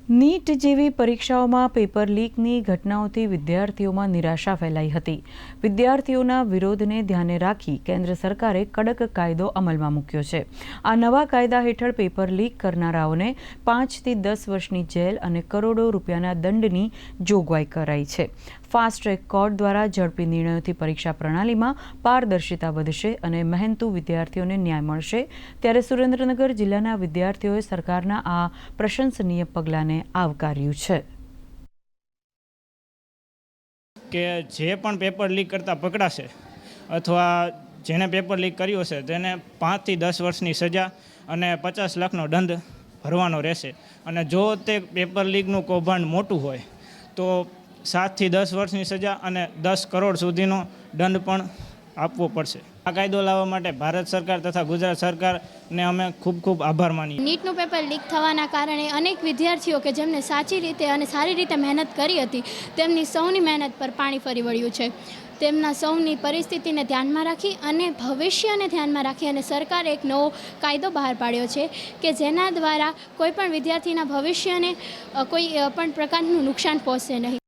NEET જેવી પરીક્ષાઓમાં paper લીકની ઘટનાઓથી વિદ્યાર્થીઓમાં નિરાશા ફેલાઈ હતી। વિદ્યાર્થીઓના વિરોધને ધ્યાને રાખી કેન્દ્ર સરકારે કડક કાયદો અમલમાં મૂક્યો છે। આ નવા કાયદા હેઠળ પેપર લીક કરનારાઓને 5 થી 10 વર્ષની જેલ અને કરોડો રૂપિયાના દંડની જોગવાઈ કરાઈ છે। ફાસ્ટ ટ્રેક કોર્ટ દ્વારા ઝડપી નિર્ણયોથી પરીક્ષા પ્રણાલીમાં પારદર્શિતા વધશે અને મહેનતુ વિદ્યાર્થીઓને ન્યાય મળશે। ત્યારે સુરેન્દ્રનગર જિલ્લાના વિદ્યાર્થીઓએ સરકારના આ પ્રશંસનીય પગલાંને આવકાર્યું છે કે જે પણ પેપર લીક કરતા પકડાશે અથવા જેને પેપર લીક કર્યો છે તેને 5 થી 10 વર્ષની સજા અને 50 લાખનો દંડ ભરવાનો રહેશે અને જો તે પેપર લીકનું કૌભાંડ મોટું હોય તો 7 થી 10 વર્ષની સજા અને 10 કરોડ સુધીનો દંડ પણ આપવો પડશે। આ કાયદો લાવવા માટે ભારત સરકાર તથા ગુજરાત સરકારને અમે ખૂબ ખૂબ આભાર માનીએ। નીટનું પેપર લીક થવાના કારણે અનેક વિદ્યાર્થીઓ કે જેમને સાચી રીતે અને સારી રીતે મહેનત કરી હતી તેમની સૌની મહેનત પર પાણી ફરી વળ્યું છે। તેમના સૌની પરિસ્થિતિને ધ્યાનમાં રાખી અને ભવિષ્યને ધ્યાનમાં રાખી અને સરકારે એક નવો કાયદો બહાર પાડ્યો છે કે જેના દ્વારા કોઈ પણ વિદ્યાર્થીના ભવિષ્યને કોઈ પણ પ્રકારનું નુકસાન પહોંચશે નહીં।